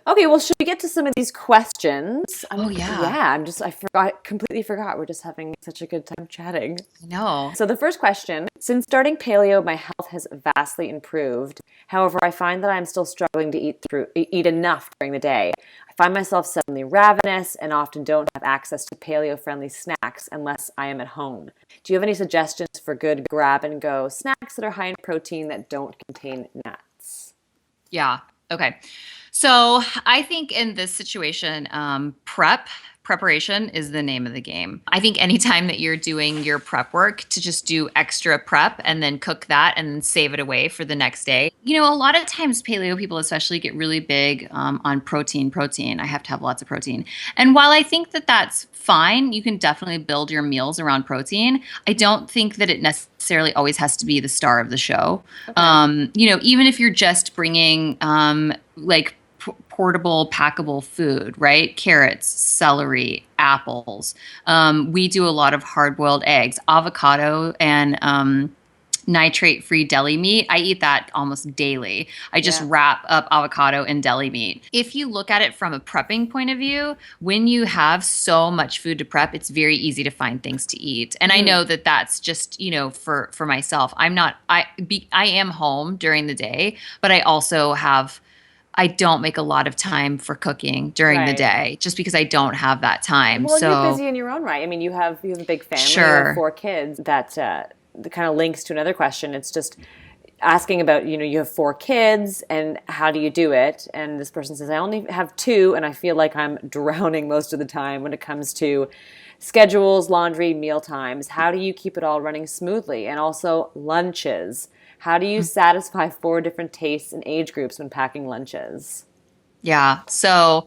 Okay, well, should we get to some of these questions? Oh yeah, Yeah, completely forgot. We're just having such a good time chatting. I know. So the first question, since starting paleo, my health has vastly improved. However, I find that I'm still struggling to eat enough during the day. I find myself suddenly ravenous and often don't have access to paleo-friendly snacks unless I am at home. Do you have any suggestions for good grab-and-go snacks that are high in protein that don't contain nuts? Yeah. Okay. So I think in this situation, preparation is the name of the game. I think anytime that you're doing your prep work, to just do extra prep and then cook that and then save it away for the next day. A lot of times paleo people especially get really big on protein. I have to have lots of protein. And while I think that that's fine, you can definitely build your meals around protein. I don't think that it necessarily always has to be the star of the show. Okay. Even if you're just bringing like portable, packable food, right? Carrots, celery, apples. We do a lot of hard-boiled eggs, avocado, and nitrate-free deli meat. I eat that almost daily. I just wrap up avocado in deli meat. If you look at it from a prepping point of view, when you have so much food to prep, it's very easy to find things to eat. And I know that that's just, for myself. I am home during the day, but I don't make a lot of time for cooking during the day just because I don't have that time. Well, you're busy in your own right. I mean, you have a big family, you have 4 kids. That kind of links to another question. It's just asking about, you have 4 kids and how do you do it? And this person says, I only have 2 and I feel like I'm drowning most of the time when it comes to schedules, laundry, meal times. How do you keep it all running smoothly? And also lunches. How do you satisfy 4 different tastes and age groups when packing lunches? Yeah. So,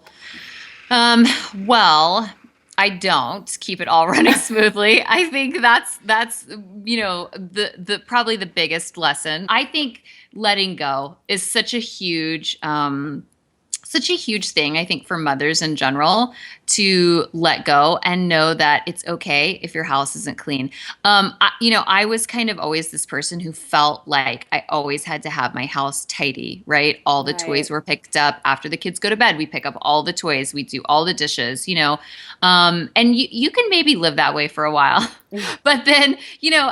well, I don't keep it all running smoothly. I think that's the probably the biggest lesson. I think letting go is such a huge thing, I think, for mothers in general, to let go and know that it's okay if your house isn't clean. I was kind of always this person who felt like I always had to have my house tidy, right? All the toys were picked up after the kids go to bed. We pick up all the toys. We do all the dishes, and you can maybe live that way for a while. But then,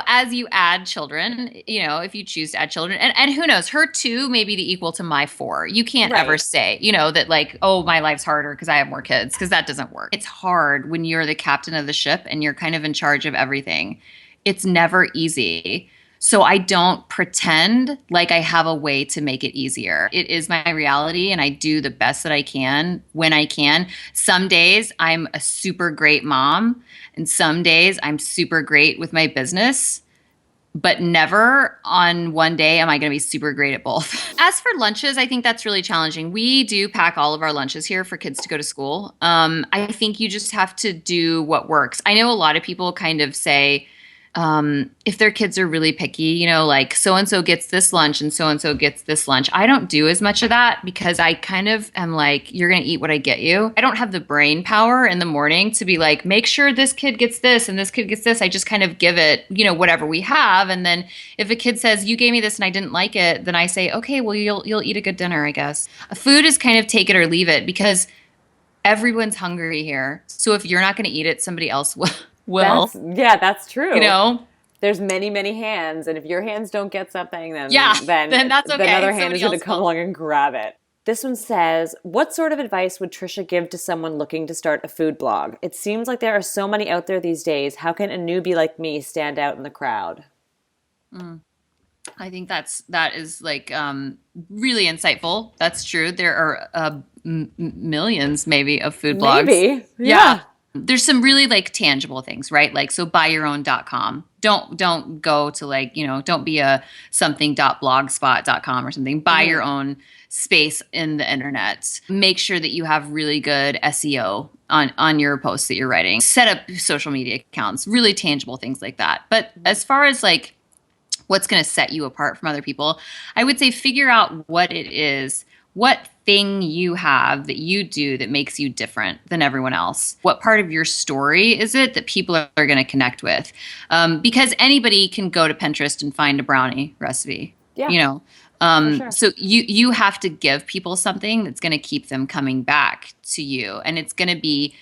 as you add children, if you choose to add children, and who knows, her 2 may be the equal to my 4. You can't ever say, that like, oh, my life's harder because I have more kids, because that doesn't work. It's hard when you're the captain of the ship and you're kind of in charge of everything. It's never easy. So I don't pretend like I have a way to make it easier. It is my reality and I do the best that I can when I can. Some days I'm a super great mom and some days I'm super great with my business. But never on one day am I going to be super great at both. As for lunches, I think that's really challenging. We do pack all of our lunches here for kids to go to school. I think you just have to do what works. I know a lot of people kind of say, if their kids are really picky, like so-and-so gets this lunch and so-and-so gets this lunch. I don't do as much of that because I kind of am like, you're going to eat what I get you. I don't have the brain power in the morning to be like, make sure this kid gets this and this kid gets this. I just kind of give it, whatever we have. And then if a kid says, you gave me this and I didn't like it, then I say, okay, well, you'll eat a good dinner, I guess. Food is kind of take it or leave it because everyone's hungry here. So if you're not going to eat it, somebody else will. That's true. There's many, many hands, and if your hands don't get something, then that's okay. Then other hand is going to come along and grab it. This one says, what sort of advice would Trisha give to someone looking to start a food blog? It seems like there are so many out there these days. How can a newbie like me stand out in the crowd? I think that is like really insightful. That's true. There are millions maybe of food blogs. Maybe. Yeah. There's some really like tangible things, right? Like, so buyyourown.com. Don't go to like, don't be a something.blogspot.com or something. Buy your own space in the internet. Make sure that you have really good SEO on your posts that you're writing. Set up social media accounts, really tangible things like that. But as far as like what's going to set you apart from other people, I would say figure out what it is. What thing you have that you do that makes you different than everyone else? What part of your story is it that people are going to connect with? Because anybody can go to Pinterest and find a brownie recipe, Yeah. you know? Sure. So you have to give people something that's going to keep them coming back to you. And it's going to be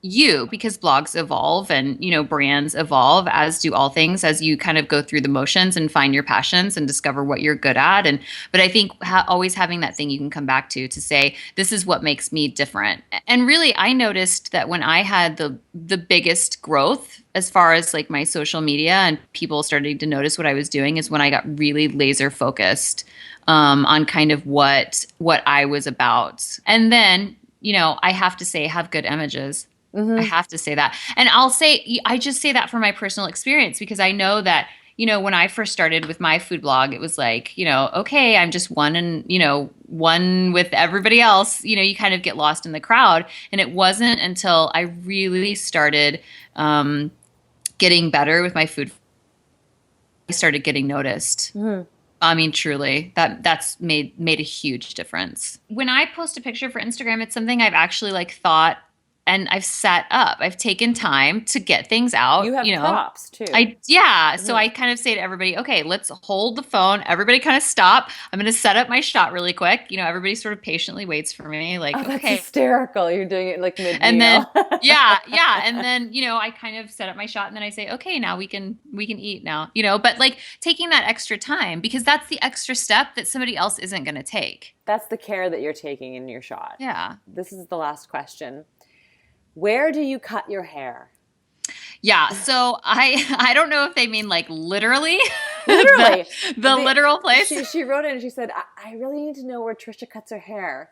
you, because blogs evolve and, brands evolve, as do all things, as you kind of go through the motions and find your passions and discover what you're good at. But I think always having that thing you can come back to say, this is what makes me different. And really, I noticed that when I had the biggest growth as far as like my social media and people starting to notice what I was doing is when I got really laser focused on kind of what I was about. And then, I have to say, have good images. I have to say that. And I just say that from my personal experience, because I know that, when I first started with my food blog, it was like, okay, I'm just one with everybody else, you kind of get lost in the crowd. And it wasn't until I really started getting better with my food, I started getting noticed. I mean, truly, that's made a huge difference. When I post a picture for Instagram, it's something I've actually like thought and I've set up. I've taken time to get things out. You have props too. So I kind of say to everybody, okay, let's hold the phone. Everybody kind of stop. I'm going to set up my shot really quick. Everybody sort of patiently waits for me. Like, that's okay. hysterical. You're doing it like mid-meal. And then, yeah. And then, I kind of set up my shot and then I say, okay, now we can eat now, but like taking that extra time, because that's the extra step that somebody else isn't going to take. That's the care that you're taking in your shot. Yeah. This is the last question. Where do you cut your hair? Yeah, so I don't know if they mean like literally, literally the literal place. She wrote it and she said, I really need to know where Trisha cuts her hair.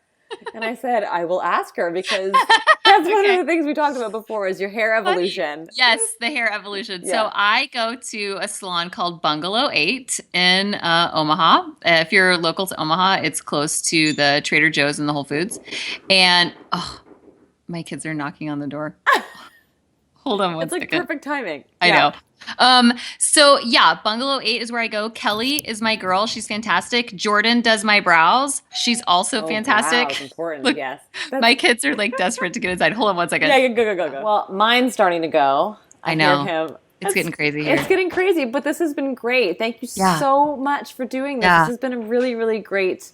And I said, I will ask her, because that's one of the things we talked about before is your hair evolution. Yes, the hair evolution. Yeah. So I go to a salon called Bungalow 8 in Omaha. If you're local to Omaha, it's close to the Trader Joe's and the Whole Foods. And my kids are knocking on the door. Hold on one second. It's like perfect timing. I know. So yeah, Bungalow 8 is where I go. Kelly is my girl. She's fantastic. Jordan does my brows. She's also fantastic. Brows, important. Look, yes. My kids are like desperate to get inside. Hold on one second. Yeah, go. Well, mine's starting to go. I know. Hear him. It's getting crazy here. It's getting crazy, but this has been great. Thank you so much for doing this. This has been a really, really great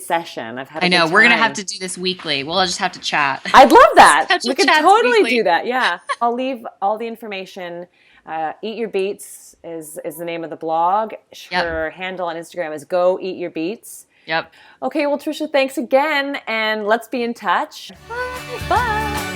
session. I've had a good time. We're going to have to do this weekly. We'll just have to chat. I'd love that. We could totally weekly. do that. Yeah. I'll leave all the information. Eat Your Beets is the name of the blog. Her handle on Instagram is Go Eat Your Beets. Yep. Okay, well, Trisha, thanks again, and let's be in touch. Bye.